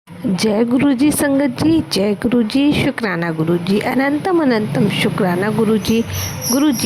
जय गुरु जी संगत जी, जय गुरु जी, शुक्राना गुरु जी, अनंतम अनंतम शुक्राना गुरु जी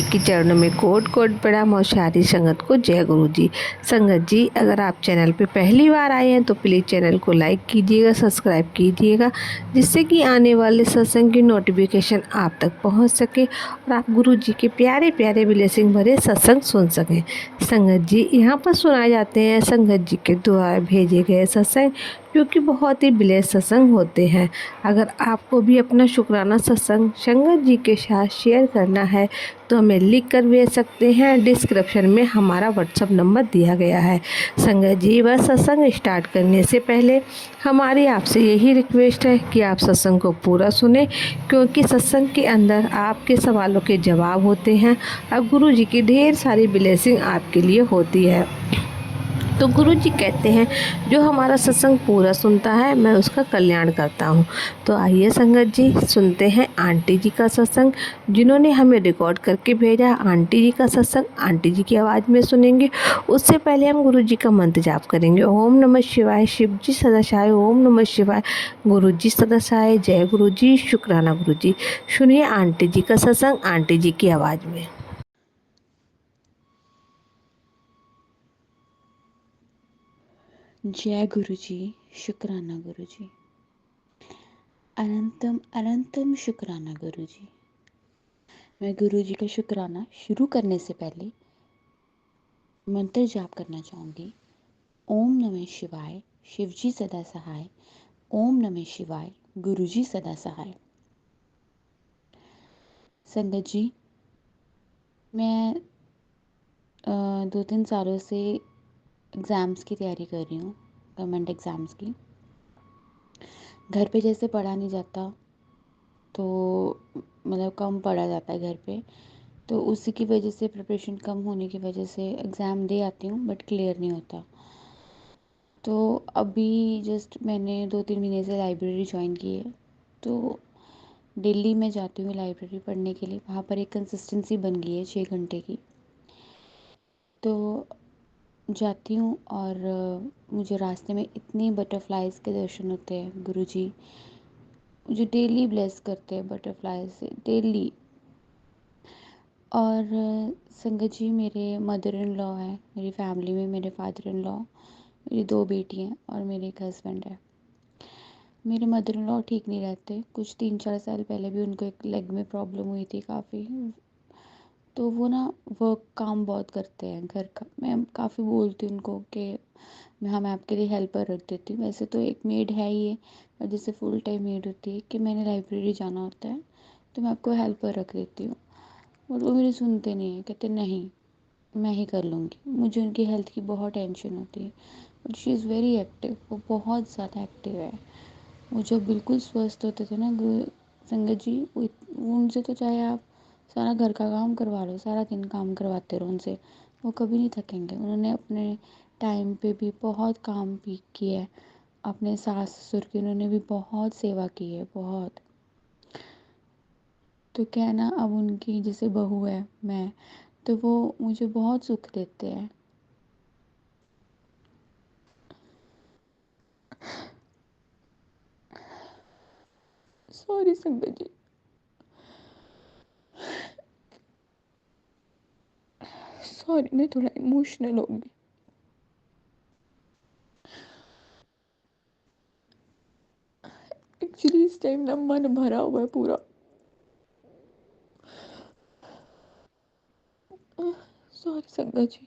के चरणों में कोट कोट प्रणाम और सारी संगत को जय गुरु जी। संगत जी, अगर आप चैनल पे पहली बार आए हैं तो प्लीज़ चैनल को लाइक कीजिएगा, सब्सक्राइब कीजिएगा, जिससे कि आने वाले सत्संग की नोटिफिकेशन आप तक पहुंच सके और आप गुरु जी के प्यारे प्यारे ब्लेसिंग भरे सत्संग सुन सकें। संगत जी, यहाँ पर सुनाए जाते हैं संगत जी के द्वारा भेजे गए सत्संग, जो कि बहुत ही ब्लेस सत्संग होते हैं। अगर आपको भी अपना शुक्राना सत्संग संगत जी के साथ शेयर करना है तो हमें लिख कर भेज सकते हैं। डिस्क्रिप्शन में हमारा व्हाट्सअप नंबर दिया गया है। संगत जी, वह सत्संग स्टार्ट करने से पहले हमारी आपसे यही रिक्वेस्ट है कि आप सत्संग को पूरा सुने, क्योंकि सत्संग के अंदर आपके सवालों के जवाब होते हैं और गुरु जी की ढेर सारी ब्लेसिंग आपके लिए होती है। तो गुरु जी कहते हैं, जो हमारा सत्संग पूरा सुनता है मैं उसका कल्याण करता हूँ। तो आइए संगत जी, सुनते हैं आंटी जी का सत्संग, जिन्होंने हमें रिकॉर्ड करके भेजा। आंटी जी का सत्संग आंटी जी की आवाज़ में सुनेंगे। उससे पहले हम गुरु जी का मंत्र जाप करेंगे। ओम नमः शिवाय, शिव जी सदाशाय, ओम नमः शिवाय, गुरु जी सदाशाय, जय गुरु जी, शुक्राना गुरु जी। सुनिए आंटी जी का सत्संग आंटी जी की आवाज़ में। जय गुरु जी, शुक्राना गुरु जी, अनंतम अनंतम शुक्राना गुरु जी। मैं गुरु जी का शुक्राना शुरू करने से पहले मंत्र जाप करना चाहूँगी। ओम नमः शिवाय, शिव जी सदा सहाय, ओम नमः शिवाय, गुरु जी सदा सहाय। संगत जी, मैं 2-3 सालों से एग्ज़ाम्स की तैयारी कर रही हूँ, गवर्नमेंट एग्ज़ाम्स की। घर पे जैसे पढ़ा नहीं जाता, तो मतलब कम पढ़ा जाता है घर पे, तो उसी की वजह से प्रिपरेशन कम होने की वजह से एग्ज़ाम दे आती हूँ बट क्लियर नहीं होता। तो अभी जस्ट मैंने 2-3 महीने से लाइब्रेरी ज्वाइन की है, तो डेली मैं जाती हूँ लाइब्रेरी पढ़ने के लिए। वहाँ पर एक कंसिस्टेंसी बन गई है 6 घंटे की। तो जाती हूँ और मुझे रास्ते में इतनी बटरफ्लाइज़ के दर्शन होते हैं। गुरुजी मुझे डेली ब्लेस करते हैं बटरफ्लाई से, डेली। और संगत जी, मेरे मदर इन लॉ है, मेरी फैमिली में मेरे फादर इन लॉ, मेरी 2 बेटी हैं और मेरे एक हस्बैंड है। मेरे मदर इन लॉ ठीक नहीं रहते, कुछ 3-4 साल पहले भी उनको एक लेग में प्रॉब्लम हुई थी काफ़ी। तो वो ना वर्क काम बहुत करते हैं घर का। मैं काफ़ी बोलती हूँ उनको कि मैं आपके लिए हेल्पर रख देती हूँ। वैसे तो एक मेड है ही है, और जैसे फुल टाइम मेड होती है कि मैंने लाइब्रेरी जाना होता है तो मैं आपको हेल्पर रख देती हूँ। और वो मेरी सुनते नहीं हैं, कहते नहीं मैं ही कर लूँगी। मुझे उनकी हेल्थ की बहुत टेंशन होती है। But she is very active, वो बहुत ज़्यादा एक्टिव है। वो जब बिल्कुल स्वस्थ होते थे ना संगत जी, वो उनसे तो चाहे आप सारा घर का काम करवा लो, सारा दिन काम करवाते रहो उनसे, वो कभी नहीं थकेंगे। उन्होंने अपने टाइम पे भी बहुत काम भी किया है। अपने सास ससुर की उन्होंने भी बहुत सेवा की है, बहुत। तो क्या है ना, अब उनकी जैसे बहू है मैं, तो वो मुझे बहुत सुख देते हैं। सॉरी संगत जी, सॉरी, मैं थोड़ा इमोशनल हो गई। एक्चुअली इस टाइम ना मन भरा हुआ है पूरा। सॉरी संगत जी।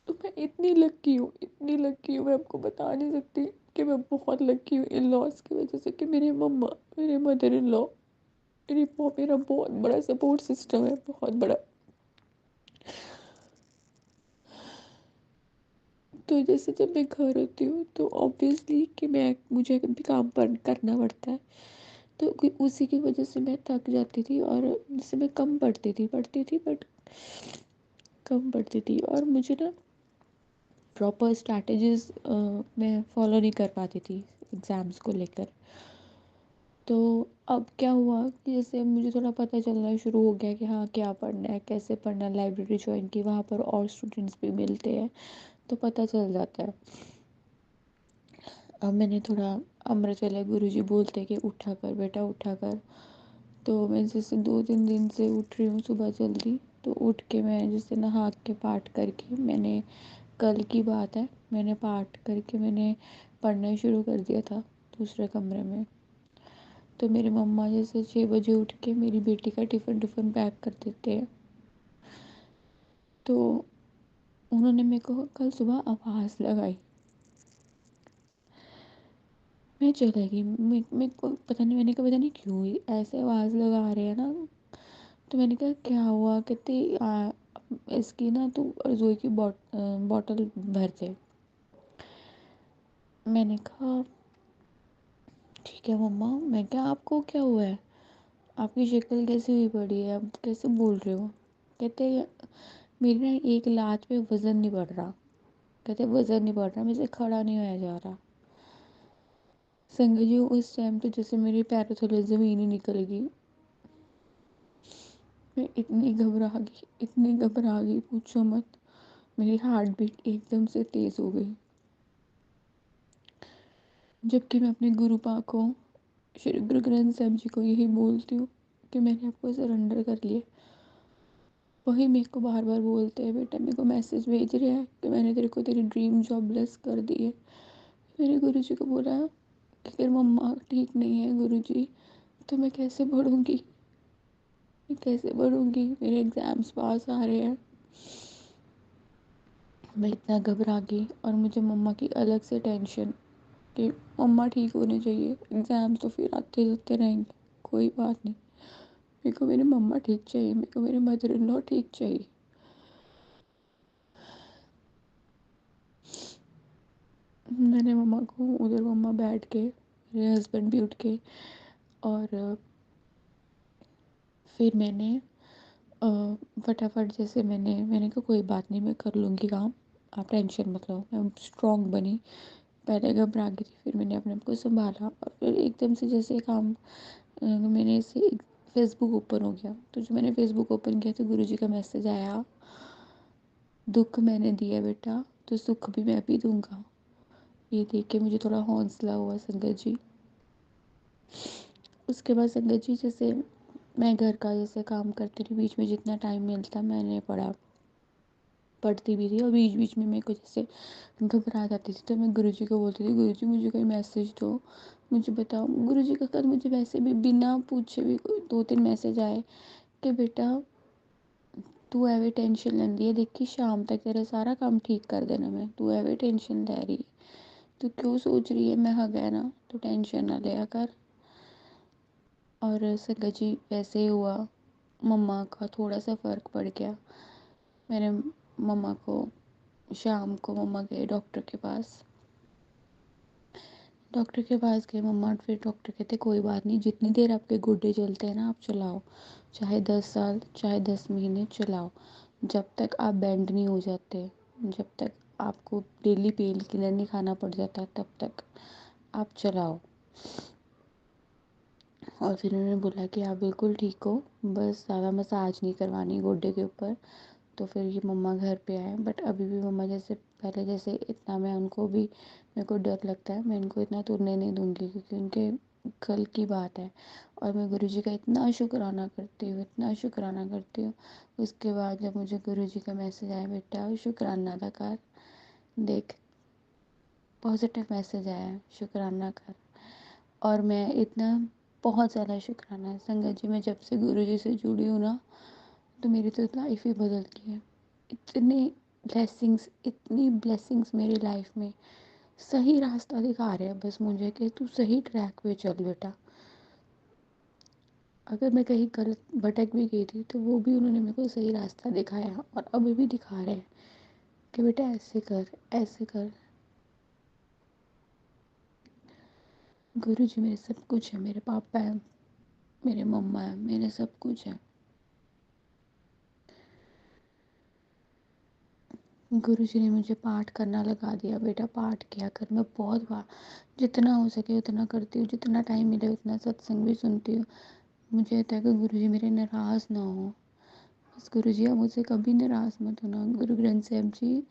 तो मैं इतनी लकी हूँ, इतनी लकी हूँ, मैं आपको बता नहीं सकती कि मैं बहुत लकी हूँ इन लॉज की वजह से, कि मेरे मम्मा, मेरे मदर इन लॉ, मेरा बहुत बड़ा सपोर्ट सिस्टम है, बहुत बड़ा। तो जैसे जब मैं घर होती हूँ तो ऑब्वियसली कि मुझे भी काम पर करना पड़ता है। तो उसी की वजह से मैं थक जाती थी, और जैसे मैं कम पढ़ती थी बट कम पढ़ती थी, और मुझे ना प्रॉपर स्ट्रैटेजीज मैं फॉलो नहीं कर पाती थी एग्ज़ाम्स को लेकर। तो अब क्या हुआ कि जैसे मुझे थोड़ा पता चलना शुरू हो गया कि हाँ क्या पढ़ना है, कैसे पढ़ना है। लाइब्रेरी ज्वाइन की, वहाँ पर और स्टूडेंट्स भी मिलते हैं तो पता चल जाता है। अब मैंने थोड़ा अमृत वेला गुरु जी बोलते कि उठा कर बेटा उठा कर, तो मैं जैसे 2-3 दिन से उठ रही हूँ सुबह जल्दी। तो उठ के मैं जैसे नहा के पाठ करके, मैंने कल की बात है, मैंने पाठ करके मैंने पढ़ना शुरू कर दिया था दूसरे कमरे में। तो मेरी मम्मा जैसे 6 बजे उठ के मेरी बेटी का टिफ़िन टिफ़िन पैक कर देते हैं। तो उन्होंने मेरे को कल सुबह आवाज़ लगाई, मैं चली गई। मेरे को पता नहीं, मैंने कहा पता नहीं क्यों ऐसे आवाज़ लगा रहे हैं ना। तो मैंने कहा क्या हुआ, कहते इसकी ना तू रसोई की बॉटल भर दे। मैंने कहा ठीक है मम्मा। मैं क्या आपको क्या हुआ है, आपकी शक्ल कैसी हुई पड़ी है, आप कैसे बोल रहे हो। कहते मेरी ना एक लात पे वज़न नहीं बढ़ रहा, कहते वज़न नहीं बढ़ रहा, मुझसे खड़ा नहीं होया जा रहा। संगत जी उस टाइम तो जैसे मेरे पैरों थले ज़मीन ही निकल गई। मैं इतनी घबरा गई पूछो मत। मेरी हार्ट बीट एकदम से तेज़ हो गई। जबकि मैं अपने गुरु पा को, श्री गुरु ग्रंथ साहिब जी को यही बोलती हूँ कि मैंने आपको सरेंडर कर लिया। वही मेरे को बार बार बोलते हैं, बेटा मेरे को मैसेज भेज रहे हैं कि मैंने तेरे को तेरी ड्रीम जॉब ब्लेस कर दी है। मेरे गुरु जी को बोला कि अगर मम्मा ठीक नहीं है गुरु जी, तो मैं कैसे पढ़ूंगी, मैं कैसे पढ़ूंगी, मेरे एग्ज़ाम्स पास आ रहे हैं। मैं इतना घबरा गई और मुझे मम्मा की अलग से टेंशन कि मम्मा ठीक होने चाहिए, एग्ज़ाम तो फिर आते जाते रहेंगे, कोई बात नहीं, मेरे को मेरी मम्मा ठीक चाहिए, मेरे को मेरे मदर इन लॉ ठीक चाहिए। मैंने मम्मा को उधर, मम्मा बैठ के, मेरे हस्बैंड भी उठ के, और फिर मैंने फटाफट जैसे मैंने कहा कोई बात नहीं, मैं कर लूँगी काम, आप टेंशन मत लो। मैं स्ट्रॉन्ग बनी, पहले घबरा गई थी, फिर मैंने अपने आप को संभाला और फिर एकदम से जैसे काम मैंने से फेसबुक ओपन हो गया। तो जो मैंने फेसबुक ओपन किया तो गुरुजी का मैसेज आया, दुख मैंने दिया बेटा तो सुख भी मैं भी दूंगा। ये देख के मुझे थोड़ा हौसला हुआ संगत जी। उसके बाद संगत जी जैसे मैं घर का जैसे काम करती रही, बीच में जितना टाइम मिलता मैंने पढ़ती भी थी, और बीच बीच में मेरे को जैसे घबरा जाती थी तो मैं गुरुजी को बोलती थी, गुरुजी मुझे कोई मैसेज दो, मुझे बताओ। गुरुजी का कल मुझे वैसे भी बिना पूछे भी 2-3 मैसेज आए कि बेटा तू एवे टेंशन लेंदी है, देखी शाम तक तेरा सारा काम ठीक कर देना मैं, तू एवे टेंशन ले रही है, तू क्यों सोच रही है। मैं है ना, तू टेंशन ना लिया कर। और संगत जी वैसे ही हुआ, मम्मा का थोड़ा सा फ़र्क पड़ गया। मेरे मम्मा को शाम को मम्मा गए डॉक्टर के पास। डॉक्टर के पास गए मम्मा, फिर डॉक्टर कहते कोई बात नहीं, जितनी देर आपके गुड्डे चलते हैं ना आप चलाओ, चाहे 10 साल चाहे 10 महीने चलाओ, जब तक आप बेंड नहीं हो जाते, जब तक आपको डेली पेन किलर नहीं खाना पड़ जाता, तब तक आप चलाओ। और फिर उन्होंने बोला कि आप बिल्कुल ठीक हो, बस ज़्यादा मसाज नहीं करवानी गोड्डे के ऊपर। तो फिर ये मम्मा घर पे आए, बट अभी भी मम्मा जैसे पहले जैसे इतना, मैं उनको भी, मेरे को डर लगता है, मैं इनको इतना तुरने नहीं दूंगी क्योंकि उनके कल की बात है। और मैं गुरुजी का इतना शुक्राना करती हूँ, इतना शुक्राना करती हूँ। उसके बाद जब मुझे गुरुजी का मैसेज आया, बेटा शुक्राना अदा कर, देख पॉजिटिव मैसेज आया, शुक्राना कर। और मैं इतना बहुत ज़्यादा शुक्राना है संगत जी, मैं जब से गुरुजी से जुड़ी हूँ ना, तो मेरी तो लाइफ ही बदल गई है। इतने इतनी ब्लेसिंग्स मेरी लाइफ में, सही रास्ता दिखा रहे हैं बस मुझे कि तू सही ट्रैक पे चल बेटा। अगर मैं कहीं गलत भटक भी गई थी तो वो भी उन्होंने मेरे को सही रास्ता दिखाया, और अभी भी दिखा रहे हैं कि बेटा ऐसे कर ऐसे कर। गुरु जी मेरे सब कुछ है, मेरे पापा है, मेरे मम्मा है, मेरे सब कुछ है। गुरुजी ने मुझे पाठ करना लगा दिया, बेटा पाठ किया कर। मैं बहुत बार जितना हो सके उतना करती हूँ, जितना टाइम मिले उतना सत्संग भी सुनती हूँ। मुझे होता है कि गुरुजी मेरे नाराज़ ना हो, बस गुरुजी आप मुझसे कभी नाराज़ मत होना। गुरु ग्रंथ साहिब जी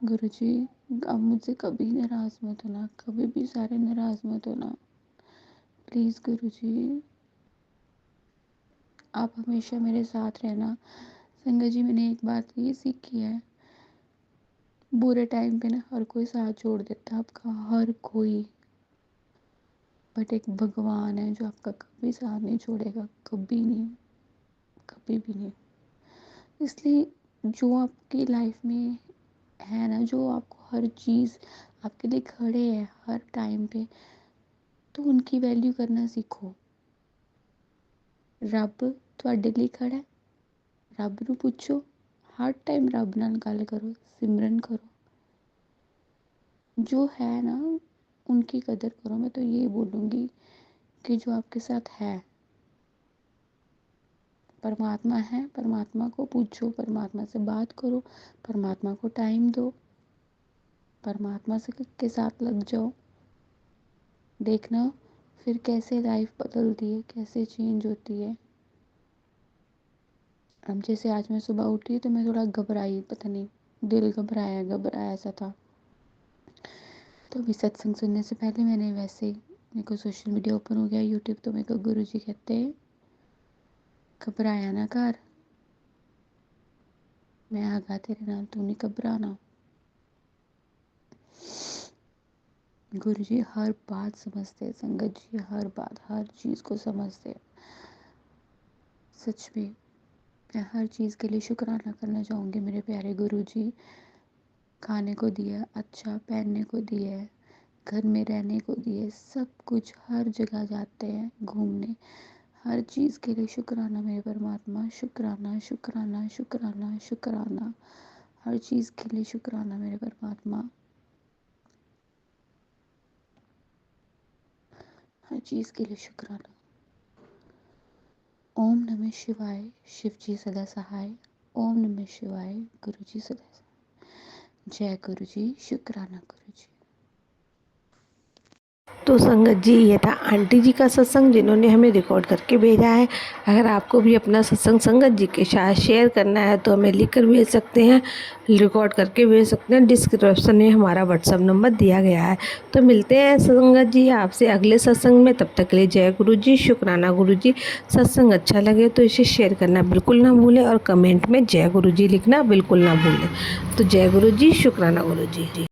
गुरुजी, आप मुझसे कभी नाराज़ मत होना, कभी भी सारे नाराज़ मत होना। प्लीज़ गुरुजी, आप हमेशा मेरे साथ रहना। संगत जी, मैंने एक बात ये सीखी है, बुरे टाइम पे ना हर कोई साथ छोड़ देता है आपका, हर कोई। बट एक भगवान है जो आपका कभी साथ नहीं छोड़ेगा, कभी नहीं, कभी भी नहीं। इसलिए जो आपकी लाइफ में है ना, जो आपको हर चीज़ आपके लिए खड़े हैं हर टाइम पे, तो उनकी वैल्यू करना सीखो। रब तुहाडे लिए खड़ा है, रब नू पूछो, हर टाइम रब नाल गल करो, सिमरन करो। जो है ना, उनकी कदर करो। मैं तो ये बोलूँगी कि जो आपके साथ है, परमात्मा है, परमात्मा को पूछो, परमात्मा से बात करो, परमात्मा को टाइम दो, परमात्मा से के साथ लग जाओ। देखना फिर कैसे लाइफ बदलती है, कैसे चेंज होती है। अब जैसे आज मैं सुबह उठी तो मैं थोड़ा घबराई, पता नहीं दिल घबराया घबराया सा था। तो अभी सत्संग सुनने से पहले मैंने वैसे ही, मेरे को सोशल मीडिया ओपन हो गया, यूट्यूब, तो मेरे को गुरुजी कहते हैं घबराया ना कर, मैं आगा तेरे नाल, तू नहीं घबराना। गुरुजी हर बात समझते हैं संगत जी, हर बात, हर चीज़ को समझते हैं। सच में मैं हर चीज़ के लिए शुक्राना करना चाहूँगी मेरे प्यारे गुरुजी। खाने को दिया, अच्छा पहनने को दिया है, घर में रहने को दिए, सब कुछ, हर जगह जाते हैं घूमने, हर चीज़ के लिए शुक्राना मेरे परमात्मा, शुक्राना शुक्राना शुक्राना शुक्राना, हर चीज़ के लिए शुक्राना मेरे परमात्मा, हर चीज़ के लिए शुक्राना। ओम नमः शिवाय, शिव जी सदा सहाय। ओम नमः शिवाय, गुरु जी सदा सहाय। जय गुरु जी, शुक्राना गुरु जी। तो संगत जी, ये था आंटी जी का सत्संग जिन्होंने हमें रिकॉर्ड करके भेजा है। अगर आपको भी अपना सत्संग संगत जी के साथ शेयर करना है तो हमें लिख कर भेज सकते हैं, रिकॉर्ड करके भेज सकते हैं। डिस्क्रिप्शन में हमारा व्हाट्सअप नंबर दिया गया है। तो मिलते हैं संगत जी आपसे अगले सत्संग में। तब तक के लिए जय गुरु जी, शुक्राना गुरु जी। सत्संग अच्छा लगे तो इसे शेयर करना बिल्कुल ना भूलें और कमेंट में जय गुरु जी लिखना बिल्कुल ना भूलें। तो जय गुरु जी, शुक्राना गुरु जी।